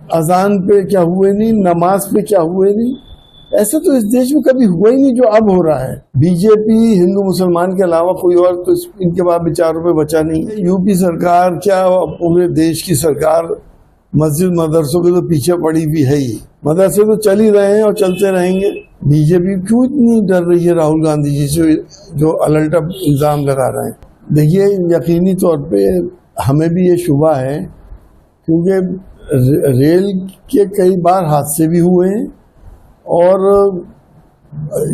अजान पे क्या हुए नहीं, नमाज पे क्या हुए नहीं, ऐसा तो इस देश में कभी हुआ ही नहीं जो अब हो रहा है। बीजेपी हिंदू मुसलमान के अलावा कोई और तो इनके बाद विचारों पे बचा नहीं है। यूपी सरकार क्या पूरे देश की सरकार मस्जिद मदरसों के तो पीछे पड़ी भी है ही। मदरसे तो चल ही रहे हैं और चलते रहेंगे। बीजेपी क्यों इतनी डर रही है राहुल गांधी जी से जो अलटब इल्जाम लगा रहे हैं? देखिए, यकीनी तौर पे हमें भी ये शुबा है क्योंकि रेल के कई बार हादसे भी हुए हैं और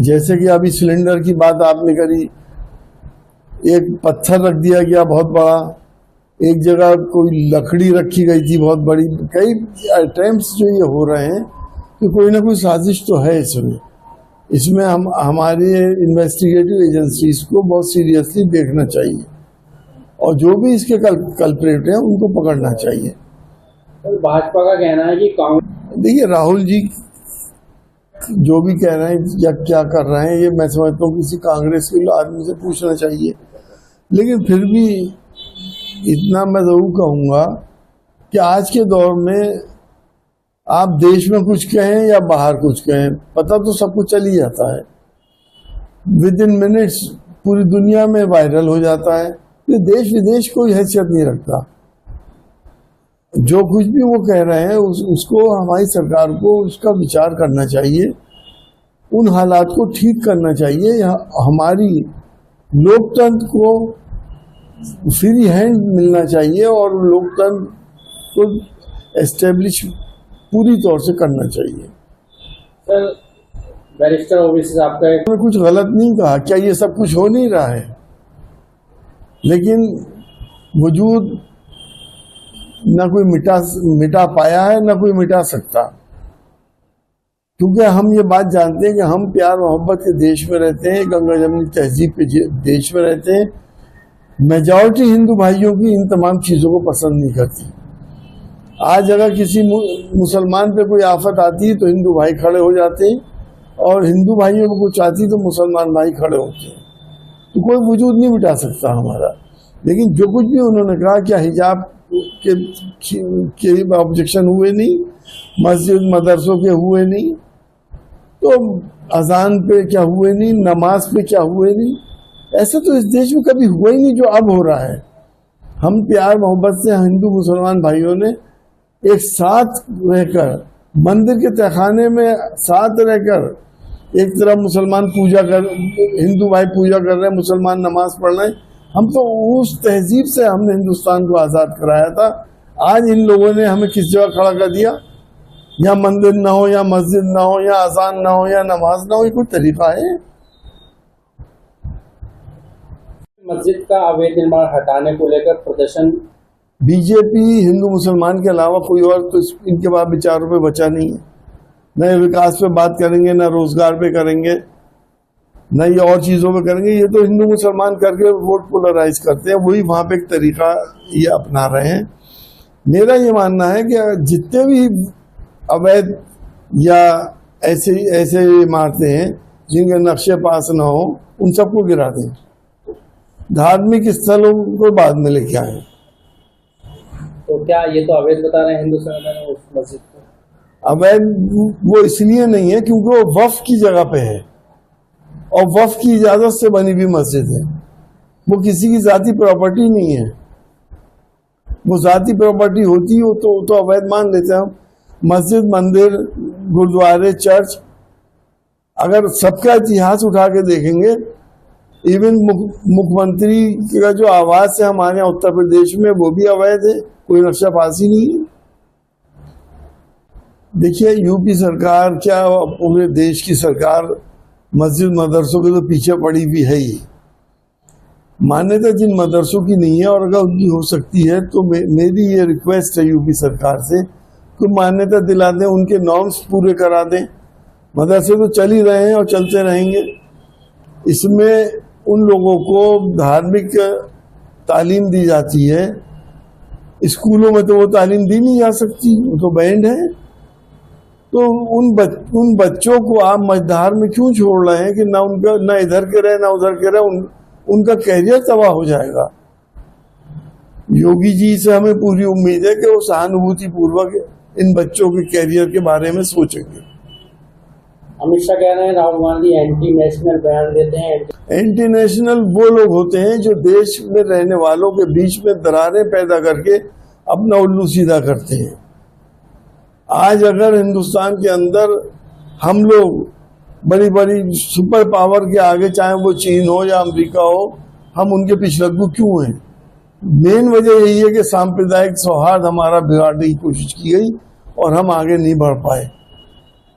जैसे कि अभी सिलेंडर की बात आपने करी, एक पत्थर रख दिया गया बहुत बड़ा, एक जगह कोई लकड़ी रखी गई थी बहुत बड़ी। कई अटेम्प्ट्स जो ये हो रहे हैं कि कोई ना कोई साजिश तो है इसमें हम हमारी इन्वेस्टिगेटिव एजेंसीज को बहुत सीरियसली देखना चाहिए और जो भी इसके कल्प्रेट हैं उनको पकड़ना चाहिए। भाजपा का कहना है कि कांग्रेस, देखिए राहुल जी जो भी कह रहे हैं या क्या कर रहे हैं, ये मैं समझता हूँ किसी कांग्रेस के आदमी से पूछना चाहिए। लेकिन फिर भी इतना मैं जरूर कहूँगा कि आज के दौर में आप देश में कुछ कहें या बाहर कुछ कहें, पता तो सब कुछ चल ही जाता है। विद इन मिनट्स पूरी दुनिया में वायरल हो जाता है। ये देश विदेश कोई हैसियत नहीं रखता। जो कुछ भी वो कह रहे हैं उसको हमारी सरकार को उसका विचार करना चाहिए, उन हालात को ठीक करना चाहिए। हमारी लोकतंत्र को फ्री हैंड मिलना चाहिए और लोकतंत्र को एस्टेब्लिश पूरी तौर से करना चाहिए। सर, बैरिस्टर ओवैसी साहब का मैंने कुछ गलत नहीं कहा, क्या ये सब कुछ हो नहीं रहा है? लेकिन वजूद ना कोई मिटा पाया है ना कोई मिटा सकता, क्योंकि हम ये बात जानते हैं कि हम प्यार मोहब्बत के देश में रहते हैं, गंगा जमुनी तहजीब के देश में रहते हैं। मेजॉरिटी हिंदू भाइयों की इन तमाम चीज़ों को पसंद नहीं करती। आज अगर किसी मुसलमान पे कोई आफत आती है तो हिंदू भाई खड़े हो जाते हैं और हिंदू भाइयों को कुछ आती तो मुसलमान भाई खड़े होते हैं। तो कोई वजूद नहीं मिटा सकता हमारा। लेकिन जो कुछ भी उन्होंने कहा, क्या हिजाब के ऑब्जेक्शन हुए नहीं, मस्जिद मदरसों के हुए नहीं, तो अजान पे क्या हुए नहीं, नमाज पे क्या हुए नहीं, ऐसा तो इस देश में कभी हुआ ही नहीं जो अब हो रहा है। हम प्यार मोहब्बत से हिंदू मुसलमान भाइयों ने एक साथ रहकर मंदिर के तहखाने में साथ रहकर, एक तरफ मुसलमान हिंदू भाई पूजा कर रहे हैं, मुसलमान नमाज पढ़ रहे हैं। हम तो उस तहजीब से हमने हिंदुस्तान को आज़ाद कराया था। आज इन लोगों ने हमें किस जगह खड़ा कर दिया? या मंदिर ना हो, या मस्जिद ना हो, या अजान ना हो, या नमाज ना हो, ये कोई तरीका है? मस्जिद का अवैध निर्माण हटाने को लेकर प्रदर्शन, बीजेपी हिंदू मुसलमान के अलावा कोई और तो इनके बाद विचारों पे बचा नहीं है। न विकास पे बात करेंगे, न रोजगार पे करेंगे, न ये और चीज़ों पे करेंगे। ये तो हिंदू मुसलमान करके वोट पोलराइज करते हैं, वही वहाँ पे एक तरीका ये अपना रहे हैं। मेरा ये मानना है कि जितने भी अवैध या ऐसे इमारतें हैं जिनके नक्शे पास ना हो, उन सबको गिरा दें। धार्मिक स्थलों को बाद में लेके आए। तो क्या ये तो अवैध बता रहे हैं हिंदू संगठन उस मस्जिद को? अवैध वो इसलिए नहीं है क्योंकि वो वक्फ की जगह पे है और वक्फ की इजाजत से बनी हुई मस्जिद है। वो किसी की जाती प्रॉपर्टी नहीं है। वो जाती प्रॉपर्टी होती हो तो अवैध मान लेते हैं हम। मस्जिद, मंदिर, गुरुद्वारे, चर्च, अगर सबका इतिहास उठा के देखेंगे, इवन मुख्यमंत्री का जो आवास है हमारे यहाँ उत्तर प्रदेश में, वो भी अवैध है, कोई नक्शा पासी नहीं है। देखिए, यूपी सरकार क्या पूरे देश की सरकार मस्जिद मदरसों के तो पीछे पड़ी भी है ही। मान्यता जिन मदरसों की नहीं है, और अगर उनकी हो सकती है तो मेरी ये रिक्वेस्ट है यूपी सरकार से कि मान्यता दिला दें, उनके नॉर्म्स पूरे करा दें। मदरसे तो चल ही रहे हैं और चलते रहेंगे। इसमें उन लोगों को धार्मिक तालीम दी जाती है, स्कूलों में तो वो तालीम दी नहीं जा सकती, वो तो बैंड है। तो उन बच्चों को आप मझधार में क्यों छोड़ रहे हैं कि ना इधर के रहे ना उधर के रहे? उनका कैरियर तबाह हो जाएगा। योगी जी से हमें पूरी उम्मीद है कि वो सहानुभूति पूर्वक इन बच्चों के कैरियर के बारे में सोचेंगे। अमित शाह कह रहे हैं राहुल गांधी एंटी नेशनल बयान देते हैं। एंटी नेशनल वो लोग होते हैं जो देश में रहने वालों के बीच में दरारें पैदा करके अपना उल्लू सीधा करते हैं। आज अगर हिंदुस्तान के अंदर हम लोग बड़ी बड़ी सुपर पावर के आगे, चाहे वो चीन हो या अमेरिका हो, हम उनके पीछे लगू क्यों हैं? मेन वजह यही है कि सांप्रदायिक सौहार्द हमारा बिगाड़ने की कोशिश की गई और हम आगे नहीं बढ़ पाए।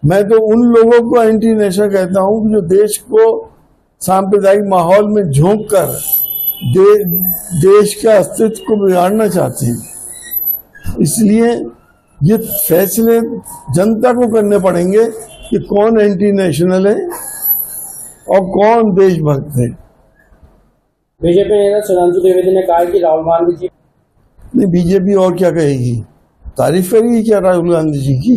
मैं तो उन लोगों को एंटी नेशनल कहता हूं जो देश को सांप्रदायिक माहौल में झोंक कर देश के अस्तित्व को बिगाड़ना चाहते हैं। इसलिए ये फैसले जनता को करने पड़ेंगे कि कौन एंटी नेशनल है और कौन देशभक्त है। बीजेपी नेता सुधांशु त्रिवेदी ने कहा कि राहुल गांधी जी नहीं, बीजेपी और क्या कहेगी? तारीफ करेगी क्या राहुल गांधी जी की?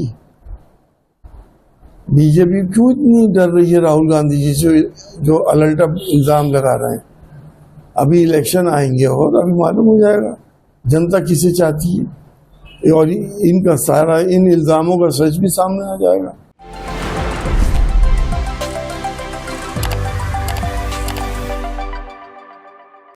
बीजेपी क्यों इतनी डर रही है राहुल गांधी जी से, जो अलटअप इल्जाम लगा रहे हैं? अभी इलेक्शन आएंगे और अभी मालूम हो जाएगा जनता किसे चाहती है और इनका सारा इन इल्जामों का सच भी सामने आ जाएगा।